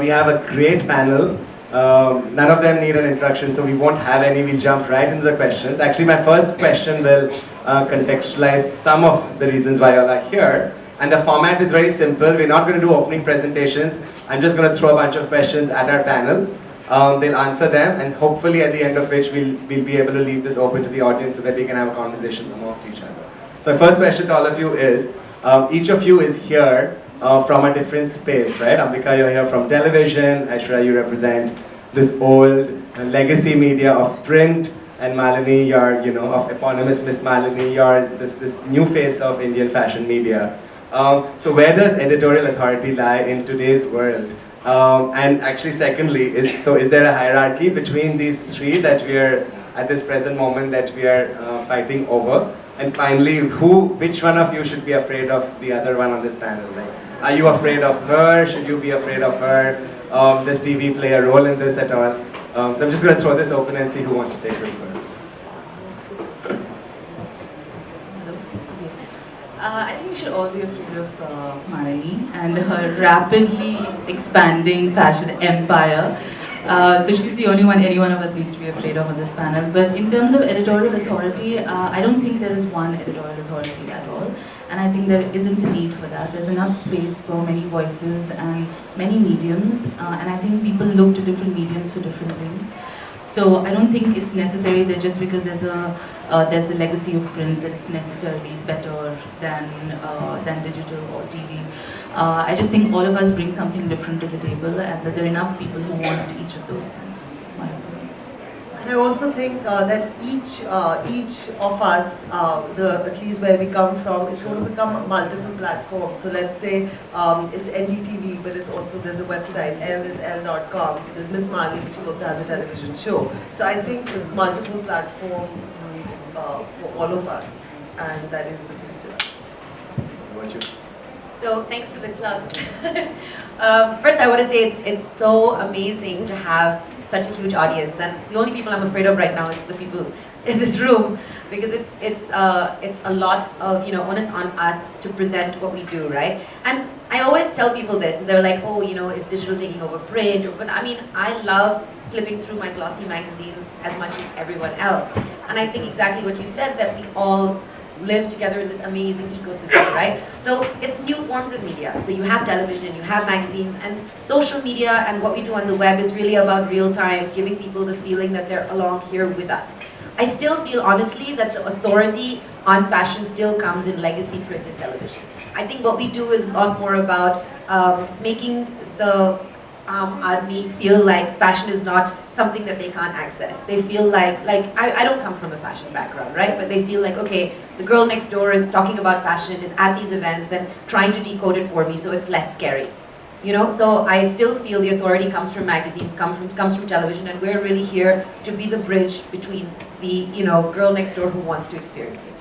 we have a great panel. None of them need an introduction, so we won't have any. We'll jump right into the questions. Actually, my first question will contextualize some of the reasons why you all are here. And the format is very simple. We're not going to do opening presentations. I'm just going to throw a bunch of questions at our panel. They'll answer them, and hopefully at the end of which we'll be able to leave this open to the audience so that we can have a conversation amongst each other. So my first question to all of you is, each of you is here from a different space, right? Ambika, you're here from television. Aishwarya, you represent this old legacy media of print. And Malini, you're, of eponymous MissMalini, you're this new face of Indian fashion media. So where does editorial authority lie in today's world? And actually, secondly, is there a hierarchy between these three that we are, at this present moment, that we are fighting over? And finally, which one of you should be afraid of the other one on this panel? Like, are you afraid of her? Should you be afraid of her? Does TV play a role in this at all? So I'm just going to throw this open and see who wants to take this first. I think we should all be afraid of Malini and her rapidly expanding fashion empire. So she's the only one any one of us needs to be afraid of on this panel. But in terms of editorial authority, I don't think there is one editorial authority at all. And I think there isn't a need for that. There's enough space for many voices and many mediums. And I think people look to different mediums for different things. So I don't think it's necessary that just because there's the legacy of print that it's necessarily better than digital or TV. I just think all of us bring something different to the table, and that there are enough people who want each of those things. That's my opinion. And I also think that each of us, at least where we come from, it's going to become multiple platforms. So let's say it's NDTV, but it's also, there's a website, and there's ELLE.com, there's MissMalini, which also has a television show. So I think it's multiple platforms for all of us, and that is the future. What about you? So thanks for the plug. First, I want to say it's so amazing to have such a huge audience, and the only people I'm afraid of right now is the people in this room, because it's a lot of onus on us to present what we do, right? And I always tell people this, and they're like, oh, is digital taking over print? But I mean, I love flipping through my glossy magazines as much as everyone else, and I think exactly what you said, that we all live together in this amazing ecosystem, right? So it's new forms of media. So you have television, you have magazines, and social media and what we do on the web is really about real time, giving people the feeling that they're along here with us. I still feel honestly that the authority on fashion still comes in legacy printed television. I think what we do is a lot more about making the Admi feel like fashion is not something that they can't access. They feel like I don't come from a fashion background, right? But they feel like, okay, the girl next door is talking about fashion, is at these events and trying to decode it for me, so it's less scary. So I still feel the authority comes from magazines, comes from television, and we're really here to be the bridge between the girl next door who wants to experience it.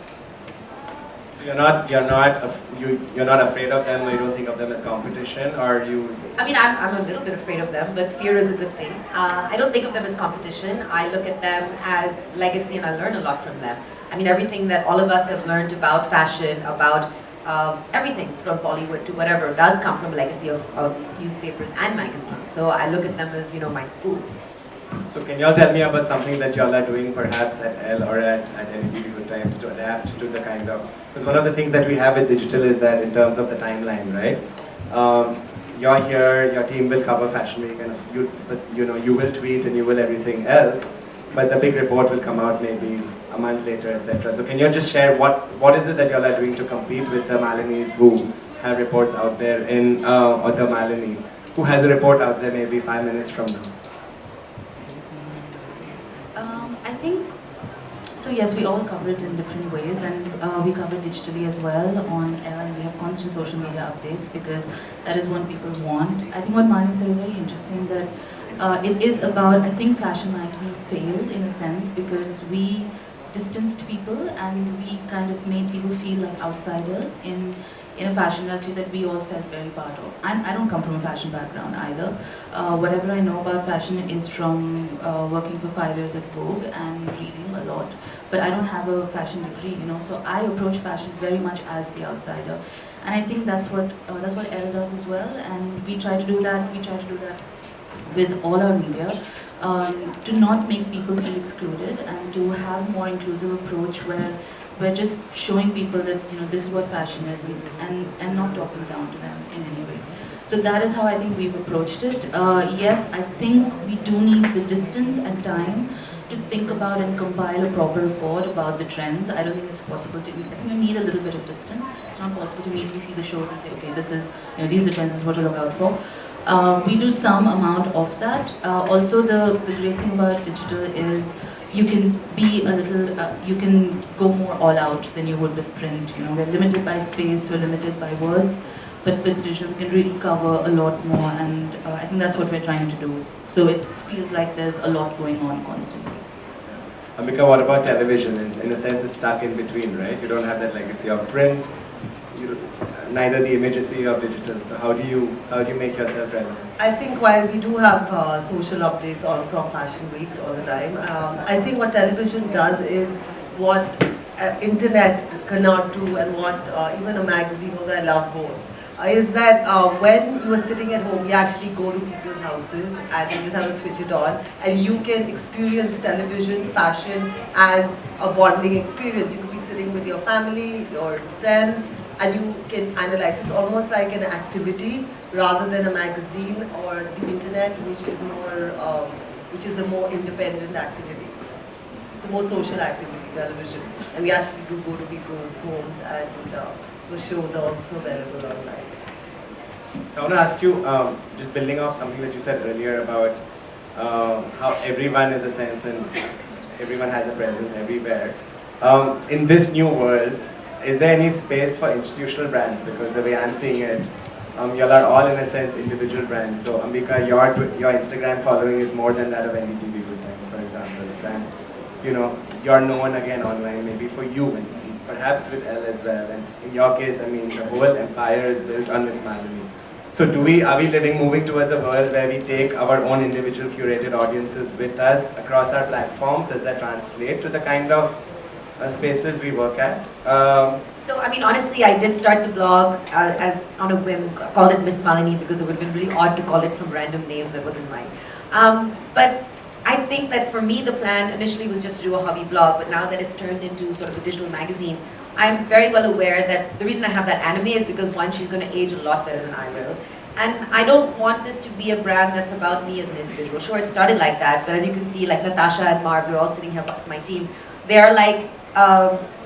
You're not afraid of them, or you don't think of them as competition, or you? I mean, I'm a little bit afraid of them, but fear is a good thing. I don't think of them as competition. I look at them as legacy, and I learn a lot from them. I mean, everything that all of us have learned about fashion, about everything from Bollywood to whatever, does come from a legacy of newspapers and magazines. So I look at them as my school. So can y'all tell me about something that y'all are doing perhaps at ELLE or at NDTV Good Times to adapt to the kind of, because one of the things that we have with digital is that in terms of the timeline, right? You're here, your team will cover Fashion Week, and you will tweet and you will everything else, but the big report will come out maybe a month later, etc. So can you just share what is it that y'all are doing to compete with the Malinis who have reports out there or the Malini who has a report out there maybe 5 minutes from now? I think, so yes, we all cover it in different ways, and we cover it digitally as well on ELLE, and we have constant social media updates because that is what people want. I think what Malini said is very interesting, that it is about, I think fashion magazines failed in a sense because we distanced people and we kind of made people feel like outsiders in a fashion industry that we all felt very part of. And I don't come from a fashion background either. Whatever I know about fashion is from working for 5 years at Vogue and reading a lot. But I don't have a fashion degree, so I approach fashion very much as the outsider. And I think that's what ELLE does as well, and we try to do that with all our media, to not make people feel excluded and to have more inclusive approach where we're just showing people that this is what fashion is and not talking down to them in any way. So that is how I think we've approached it. Yes, I think we do need the distance and time to think about and compile a proper report about the trends. I don't think it's possible to, I think you need a little bit of distance. It's not possible to immediately see the shows and say, okay, this is, these are the trends, this is what to look out for. We do some amount of that. Also, the great thing about digital is you can be a little, you can go more all out than you would with print. We're limited by space, we're limited by words, but with digital we can really cover a lot more, and I think that's what we're trying to do. So it feels like there's a lot going on constantly. Ambika, what about television? In a sense, it's stuck in between, right? You don't have that legacy of print. Neither the immediacy of digital. So how do you make yourself relevant? I think while we do have social updates all from fashion weeks all the time, I think what television does is what internet cannot do, and what even a magazine, although I love both, is that when you are sitting at home, you actually go to people's houses and you just have to switch it on, and you can experience television, fashion as a bonding experience. You could be sitting with your family, your friends, and you can analyze. It's almost like an activity rather than a magazine or the internet, which is more, which is a more independent activity. It's a more social activity, television, and we actually do go to people's homes, and the shows are also available online. So I want to ask you, just building off something that you said earlier about how everyone is a sense and everyone has a presence everywhere. In this new world, is there any space for institutional brands? Because the way I'm seeing it, y'all are all in a sense individual brands. So Ambika, your Instagram following is more than that of NDTV Good Times, for example. And you're known again online, maybe for you, and perhaps with Elle as well. And in your case, I mean, the whole empire is built on MissMalini. So are we moving towards a world where we take our own individual curated audiences with us across our platforms? Does that translate to the kind of spaces we work at? So, I mean, honestly, I did start the blog as on a whim, called it MissMalini because it would have been really odd to call it some random name that wasn't mine. But I think that for me, the plan initially was just to do a hobby blog, but now that it's turned into sort of a digital magazine, I'm very well aware that the reason I have that anime is because one, she's going to age a lot better than I will. And I don't want this to be a brand that's about me as an individual. Sure, it started like that, but as you can see, like Natasha and Marv, they're all sitting here with my team. They're like,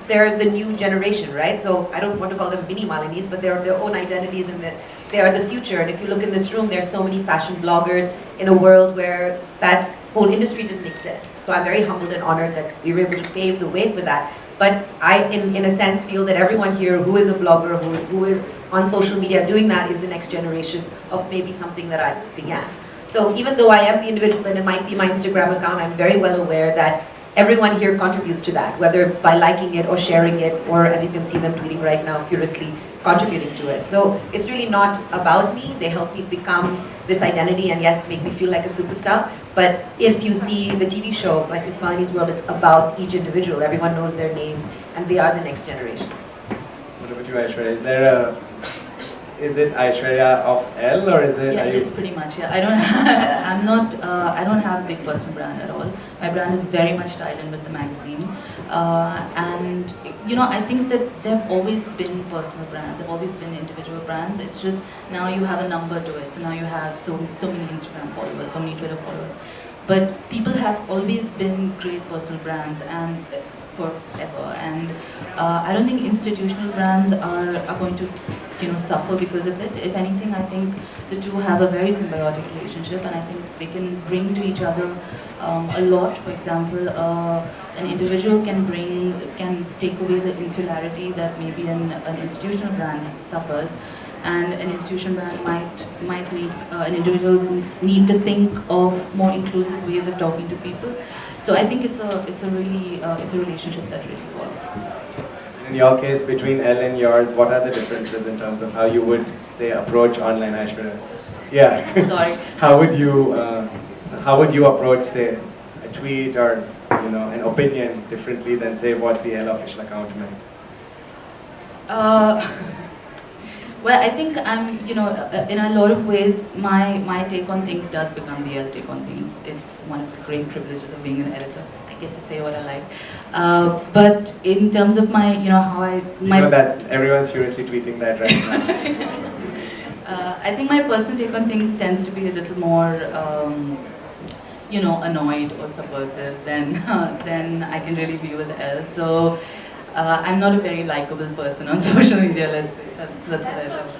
they're the new generation, right? So I don't want to call them mini Malinis, but they're their own identities, and they are the future. And if you look in this room, there's so many fashion bloggers in a world where that whole industry didn't exist. So I'm very humbled and honored that we were able to pave the way for that. But I, in a sense, feel that everyone here who is a blogger, who is on social media doing that, is the next generation of maybe something that I began. So even though I am the individual and it might be my Instagram account, I'm very well aware that everyone here contributes to that, whether by liking it or sharing it, or as you can see them tweeting right now, furiously contributing to it. So it's really not about me. They help me become this identity, and yes, make me feel like a superstar. But if you see the TV show, like MissMalini's World, it's about each individual. Everyone knows their names, and they are the next generation. What about you, Aishwarya? Is it Aishwarya of Elle, or is it? Yeah, it is pretty much. Yeah, I don't. I don't have a big personal brand at all. My brand is very much tied in with the magazine, and I think that there have always been personal brands. There have always been individual brands. It's just now you have a number to it. So now you have so many Instagram followers, so many Twitter followers. But people have always been great personal brands, and forever. And I don't think institutional brands are going to suffer because of it. If anything, I think the two have a very symbiotic relationship, and I think they can bring to each other a lot. For example, an individual can take away the insularity that maybe an institutional brand suffers, and an institutional brand might make an individual need to think of more inclusive ways of talking to people. So I think it's a relationship that really works. In your case, between Elle and yours, what are the differences in terms of how you would say approach online, Aishwarya? Yeah. Sorry. How would you approach, say, a tweet or an opinion differently than say what the Elle official account meant? Well, I think I'm, in a lot of ways, my take on things does become the ELLE take on things. It's one of the great privileges of being an editor. I get to say what I like. But in terms of my, how I... that's, everyone's furiously tweeting that right now. I think my personal take on things tends to be a little more, annoyed or subversive than, than I can really be with ELLE. So I'm not a very likable person on social media, let's say. That's what I love.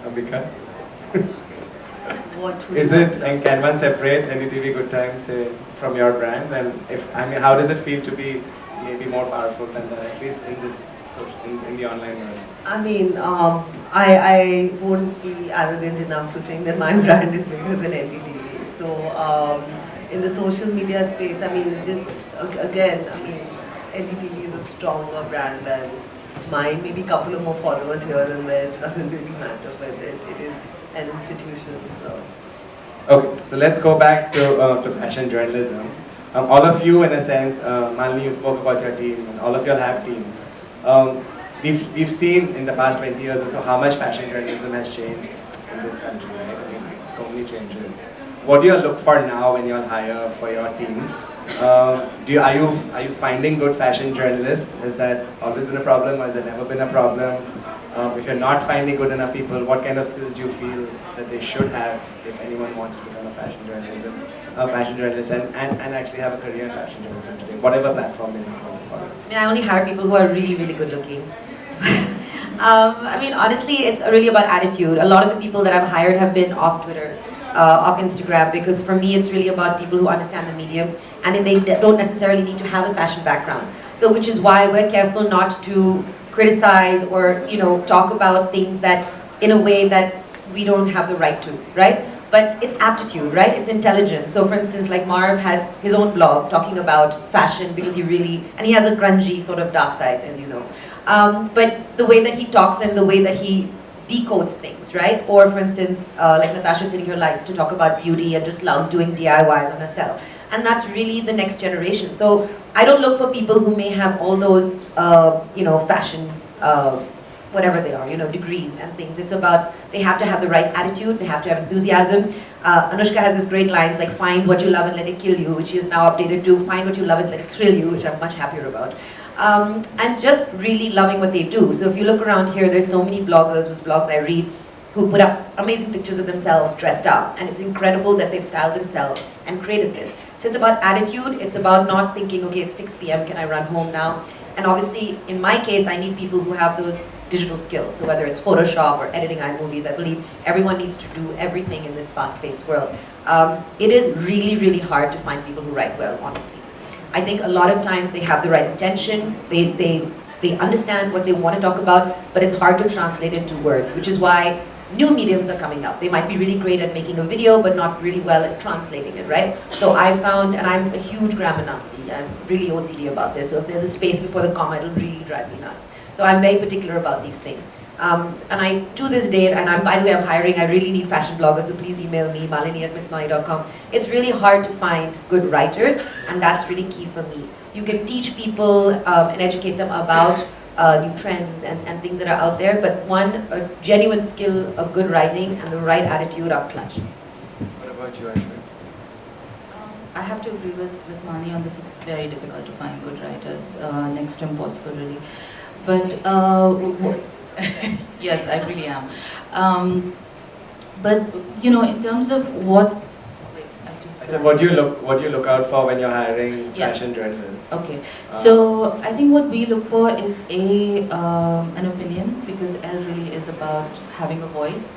Ambika? What would Is you it, and can one separate NDTV Good Times from your brand? And how does it feel to be maybe more powerful than that, at least in this in the online world? I mean, I won't be arrogant enough to think that my brand is bigger than NDTV. So in the social media space, I mean, NDTV is a stronger brand than mine. Maybe a couple of more followers here and there, it doesn't really matter, but it is an institution. So. Okay, so let's go back to fashion journalism. All of you, in a sense, Malini, you spoke about your team, and all of you all have teams. We've seen in the past 20 years or so how much fashion journalism has changed in this country, right? I mean, so many changes. What do you look for now when you hire for your team? Are you finding good fashion journalists? Has that always been a problem, or has there never been a problem? If you're not finding good enough people, what kind of skills do you feel that they should have if anyone wants to become a fashion journalist and actually have a career in fashion journalism today, whatever platform they might want to follow? I mean, I only hire people who are really, really good looking. I mean, honestly, it's really about attitude. A lot of the people that I've hired have been off Twitter, off Instagram, because for me, it's really about people who understand the medium and they don't necessarily need to have a fashion background. So, which is why we're careful not to criticize or, talk about things that, in a way that we don't have the right to, right? But it's aptitude, right? It's intelligence. So for instance, like Marv had his own blog talking about fashion because and he has a grungy sort of dark side, as you know. But the way that he talks and the way that he decodes things, right? Or for instance, like Natasha sitting here likes to talk about beauty and just loves doing DIYs on herself. And that's really the next generation. So I don't look for people who may have all those, fashion, whatever they are, degrees and things. It's about, they have to have the right attitude, they have to have enthusiasm. Anushka has this great lines like, find what you love and let it kill you, which is now updated to find what you love and let it thrill you, which I'm much happier about. And just really loving what they do. So if you look around here, there's so many bloggers whose blogs I read who put up amazing pictures of themselves dressed up, and it's incredible that they've styled themselves and created this. So it's about attitude, it's about not thinking, okay, it's 6 p.m., can I run home now? And obviously, in my case, I need people who have those digital skills. So whether it's Photoshop or editing iMovies, I believe everyone needs to do everything in this fast-paced world. It is really, really hard to find people who write well, honestly. I think a lot of times they have the right intention, they understand what they want to talk about, but it's hard to translate into words, which is why new mediums are coming up. They might be really great at making a video, but not really well at translating it, right? So I found, and I'm a huge grammar Nazi, I'm really OCD about this, so if there's a space before the comma, it'll really drive me nuts. So I'm very particular about these things. And I, to this day, and by the way, I'm hiring, I really need fashion bloggers, so please email me, malini@missmalini.com. It's really hard to find good writers, and that's really key for me. You can teach people and educate them about new trends and things that are out there, but a genuine skill of good writing and the right attitude are clutch. What about you, Aishwarya? I have to agree with Mani on this. It's very difficult to find good writers, next to impossible really. But yes, I really am. But in terms of what, I said, what do you look out for when you're hiring Yes. fashion journalists? Okay, so I think what we look for is an opinion, because ELLE really is about having a voice,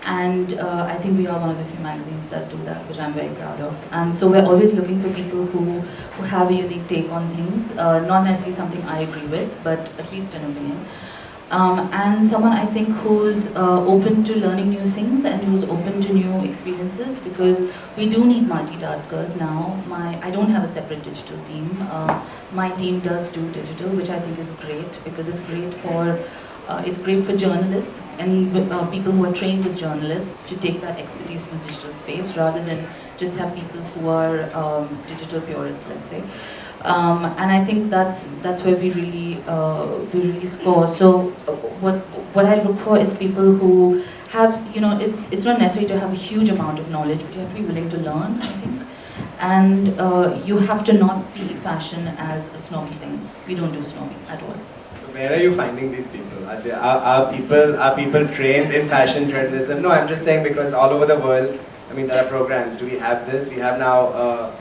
and I think we are one of the few magazines that do that, which I'm very proud of. And so we're always looking for people who have a unique take on things, not necessarily something I agree with, but at least an opinion. And someone I think who's open to learning new things and who's open to new experiences, because we do need multitaskers now. I don't have a separate digital team. My team does do digital, which I think is great, because it's great for journalists and people who are trained as journalists to take that expertise to the digital space rather than just have people who are digital purists, let's say. And I think that's where we really score. So what I look for is people who have, it's not necessary to have a huge amount of knowledge, but you have to be willing to learn, I think. And you have to not see fashion as a snobby thing. We don't do snobby at all. Where are you finding these people? Are people trained in fashion journalism? No, I'm just saying because all over the world, I mean, there are programs. Do we have this? We have now.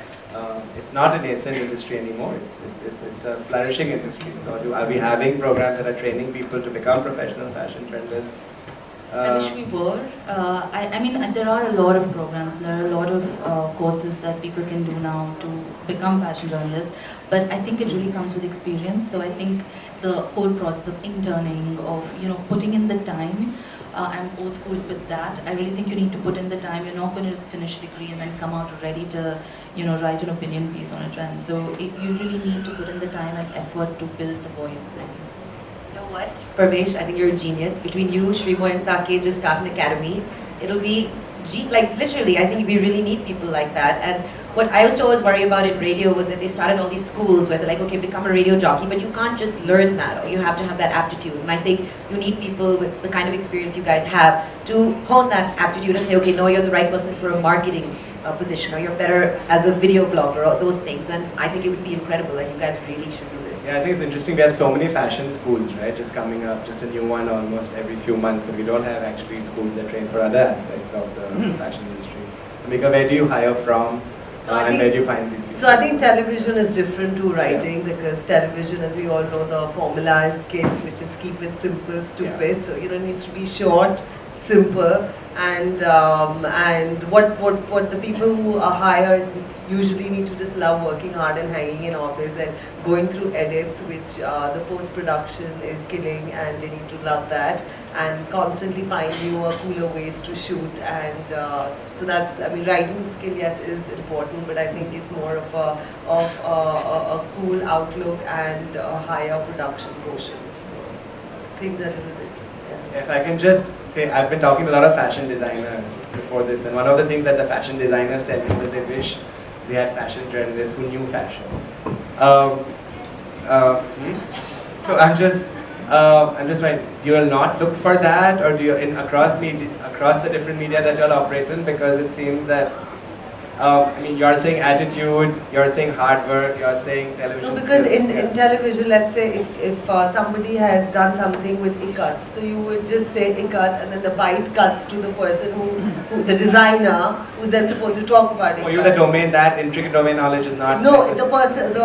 It's not a nascent industry anymore. It's a flourishing industry. So are we having programs that are training people to become professional fashion journalists? I wish we were. I mean, there are a lot of programs, there are a lot of courses that people can do now to become fashion journalists, but I think it really comes with experience. So I think the whole process of interning, of putting in the time, I'm old school with that. I really think you need to put in the time. You're not going to finish a degree and then come out ready to, write an opinion piece on a trend. So you really need to put in the time and effort to build the voice. You know what, Parmesh, I think you're a genius. Between you, Shrimoy and Sake, just start an academy. It'll be, like literally, I think we really need people like that. And what I used to always worry about in radio was that they started all these schools where they're like, okay, become a radio jockey, but you can't just learn that, or you have to have that aptitude. And I think you need people with the kind of experience you guys have to hone that aptitude and say, okay, no, you're the right person for a marketing position, or you're better as a video blogger, or those things. And I think it would be incredible, and you guys really should do this. Yeah, I think it's interesting. We have so many fashion schools, right? Just coming up, just a new one almost every few months, but we don't have actually schools that train for other aspects of the fashion industry. Ambika, where do you hire from? And where do you find these people? So I think television is different to writing, because television, as we all know, the formula is KISS, which is keep it simple, stupid. Yeah. So it needs to be short, simple, and what the people who are hired usually need to just love working hard and hanging in office and going through edits, which the post-production is killing, and they need to love that and constantly find newer, cooler ways to shoot. And so that's, I mean, writing skill, yes, is important, but I think it's more of a cool outlook and a higher production quotient. So things are a little bit. If I can just say, I've been talking to a lot of fashion designers before this, and one of the things that the fashion designers tell me is that they wish they had fashion journalists who knew fashion. So I'm just like, you will not look for that, or do you across the different media that you'll operate in? Because it seems that I mean, you're saying attitude, you're saying hard work, you're saying television. No, because skills. in television, let's say if somebody has done something with ikat, so you would just say ikat, and then the bite cuts to the person who the designer, who's then supposed to talk about it. For you, the domain, that intricate domain knowledge is not. No, necessary.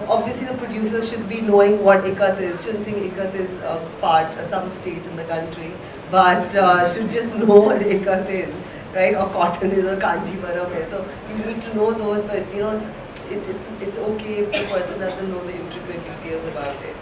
obviously the producers should be knowing what ikat is. Shouldn't think ikat is a part, some state in the country, but should just know what ikat is. Right, or cotton is a kanjivaram. So you need to know those, but it's okay if the person doesn't know the intricate details about it.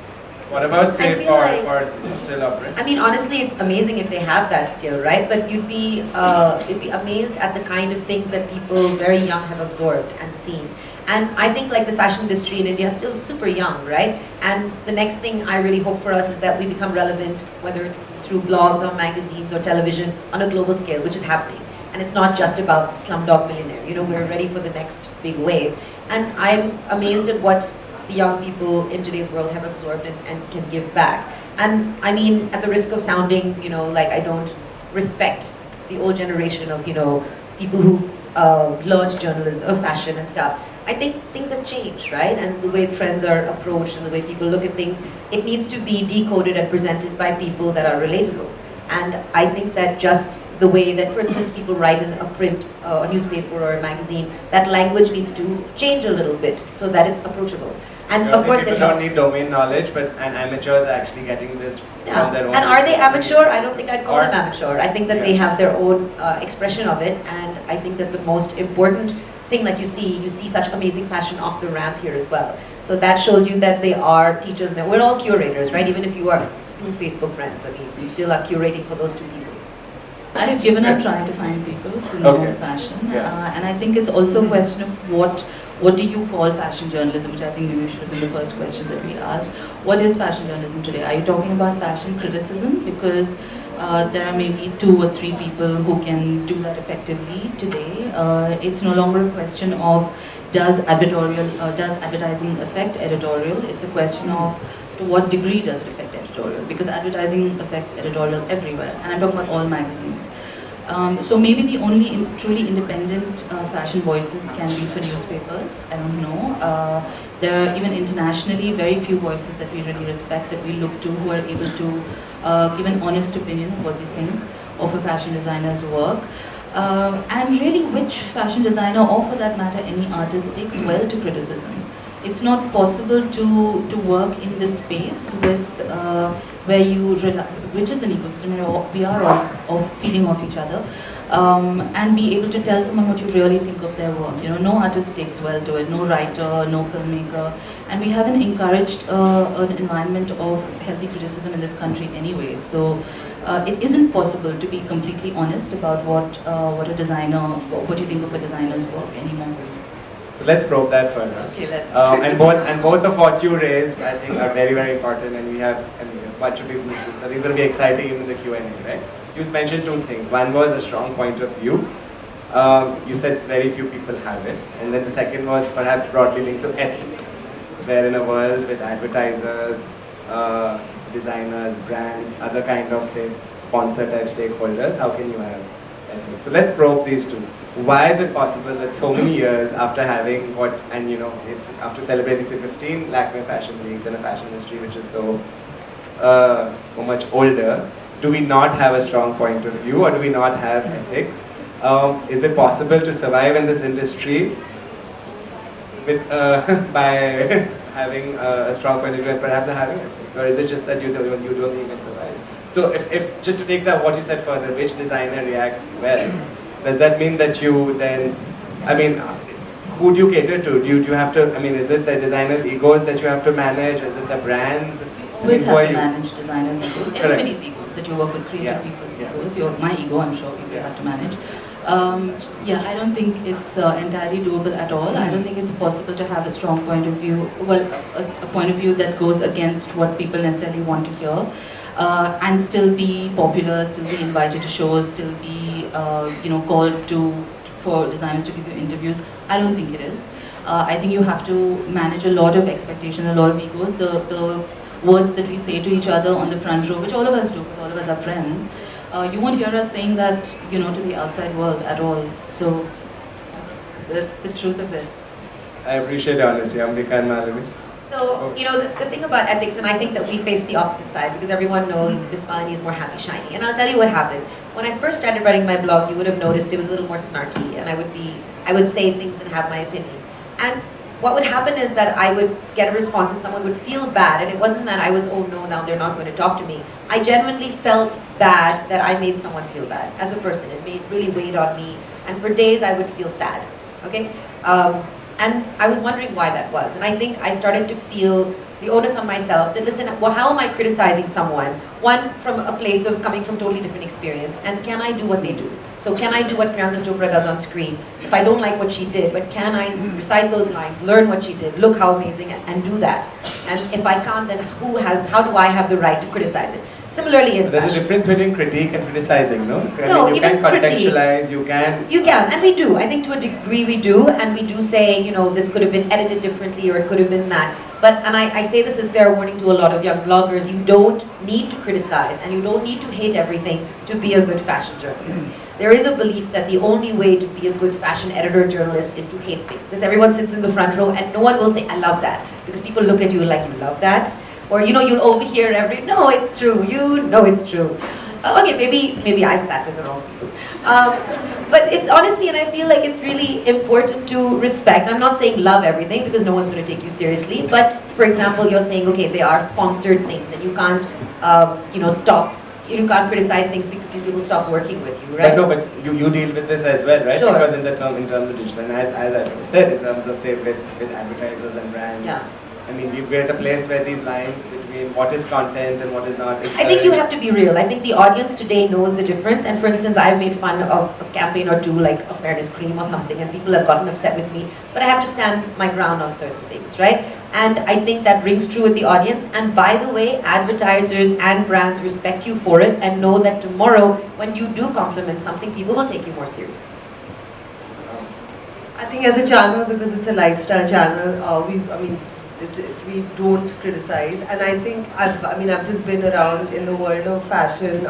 What about, say, feel like- for digital operation? I mean, honestly, it's amazing if they have that skill, right? But you'd be amazed at the kind of things that people very young have absorbed and seen. And I think like the fashion industry in India is still super young, right? And the next thing I really hope for us is that we become relevant, whether it's through blogs or magazines or television, on a global scale, which is happening. And it's not just about Slumdog Millionaire. We're ready for the next big wave. And I'm amazed at what the young people in today's world have absorbed and can give back. And I mean, at the risk of sounding, like I don't respect the old generation of, people who learned journalism or fashion and stuff. I think things have changed, right? And the way trends are approached and the way people look at things, it needs to be decoded and presented by people that are relatable. And I think that just the way that, for instance, people write in a print, a newspaper or a magazine, that language needs to change a little bit so that it's approachable. And of course people it don't helps. need domain knowledge, and amateurs are actually getting this from their own. And are they amateur? I don't think I'd call Or- them amateur. I think that they have their own expression of it, and I think that the most important thing that you see such amazing fashion off the ramp here as well. So that shows you that they are teachers. We're all curators, right? Even if you are two Facebook friends, I mean, you still are curating for those two people. I have given up trying to find people who know fashion, and I think it's also a question of what do you call fashion journalism, which I think maybe should have been the first question that we asked. What is fashion journalism today? Are you talking about fashion criticism? Because There are maybe 2 or 3 people who can do that effectively today. It's no longer a question of does advertising affect editorial? It's a question of to what degree does it affect editorial? Because advertising affects editorial everywhere, and I'm talking about all magazines. So maybe the only truly independent fashion voices can be for newspapers. I don't know. There are even internationally very few voices that we really respect, that we look to, who are able to give an honest opinion of what they think of a fashion designer's work. And really which fashion designer, or for that matter any artist, takes well to criticism. It's not possible to work in this space with where you which is an ecosystem, you know, we are all feeding off each other, and be able to tell someone what you really think of their work. You know, no artist takes well to it, no writer, no filmmaker, and we haven't encouraged an environment of healthy criticism in this country anyway. So it isn't possible to be completely honest about what a designer, what you think of a designer's work anymore. So let's probe that further. Okay, let's. And both of what you raised, I think, are very, very important, and we have a bunch of people. So it's going to be exciting in the Q&A, right? You mentioned 2 things. One was a strong point of view. You said very few people have it, and then the second was perhaps broadly linked to ethics, where in a world with advertisers, designers, brands, other kind of, say, sponsor type stakeholders, how can you have ethics? So let's probe these 2. Why is it possible that so many years after having after celebrating, say, 15 Lakmé Fashion Weeks in a fashion industry which is so much older, do we not have a strong point of view, or do we not have ethics? Is it possible to survive in this industry with by having a strong point of view and perhaps having ethics, or is it just that you don't even survive? So if just to take that what you said further, which designer reacts well, does that mean that you then, I mean, who do you cater to? Do you have to, I mean, is it the designers' egos that you have to manage? Is it the brands? You always have to manage designers' egos, Correct. everybody's egos, that you work with creative people's egos. My ego, I'm sure people have to manage. I don't think it's entirely doable at all. I don't think it's possible to have a strong point of view, well, a point of view that goes against what people necessarily want to hear, and still be popular, still be invited to shows, still be called for designers to give you interviews. I don't think it is. I think you have to manage a lot of expectations, a lot of egos. The words that we say to each other on the front row, which all of us do, because all of us are friends, you won't hear us saying that, to the outside world at all. So that's the truth of it. I appreciate your honesty, Ambika and Malini. So, the thing about ethics, and I think that we face the opposite side, because everyone knows MissMalini is more happy, shiny. And I'll tell you what happened. When I first started writing my blog, you would have noticed it was a little more snarky, and I would say things and have my opinion. And what would happen is that I would get a response and someone would feel bad, and it wasn't that I was, oh no, now they're not going to talk to me. I genuinely felt bad that I made someone feel bad as a person. It really weighed on me, and for days I would feel sad, okay? And I was wondering why that was, and I think I started to feel the onus on myself that, listen, well, how am I criticizing someone? One, from a place of coming from totally different experience, and can I do what they do? So can I do what Priyanka Chopra does on screen? If I don't like what she did, but can I recite those lines, learn what she did, look how amazing, and do that? And if I can't, then how do I have the right to criticize it? Similarly in There's fashion. a difference between critique and criticizing, no? No, you even can contextualize, you can... You can, and we do. I think to a degree we do, and we do say, this could have been edited differently, or it could have been that. But, and I say this as fair warning to a lot of young bloggers, you don't need to criticize, and you don't need to hate everything to be a good fashion journalist. There is a belief that the only way to be a good fashion editor journalist is to hate things. That everyone sits in the front row and no one will say, I love that. Because people look at you like, you love that? Or, you'll overhear no, it's true, it's true. Okay, maybe I sat with the wrong people. But it's honestly, and I feel like it's really important to respect. I'm not saying love everything, because no one's going to take you seriously. But, for example, you're saying, okay, they are sponsored things, and you can't, stop. You can't criticize things because people will stop working with you, right? But you deal with this as well, right? Sure. Because in terms of digital, and as I said, in terms of, say, with advertisers and brands, I mean, we're at a place where these lines between what is content and what is not. I think you have to be real. I think the audience today knows the difference. And for instance, I've made fun of a campaign or two, like a fairness cream or something, and people have gotten upset with me. But I have to stand my ground on certain things, right? And I think that rings true with the audience. And by the way, advertisers and brands respect you for it and know that tomorrow, when you do compliment something, people will take you more seriously. I think as a channel, because it's a lifestyle channel, we don't criticize, and I think I've just been around in the world of fashion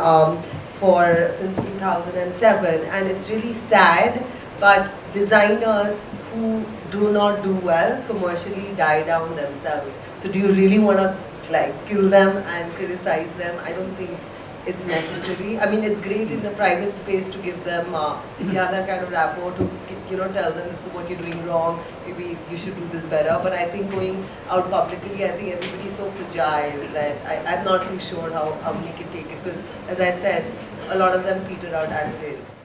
since 2007, and it's really sad, but designers who do not do well commercially die down themselves. So do you really want to kill them and criticize them? I don't think it's necessary. I mean, it's great in a private space to give them, if you have that kind of rapport, to tell them this is what you're doing wrong, maybe you should do this better. But I think going out publicly, I think everybody's so fragile that I'm not too sure how we can take it, because as I said, a lot of them peter out as it is.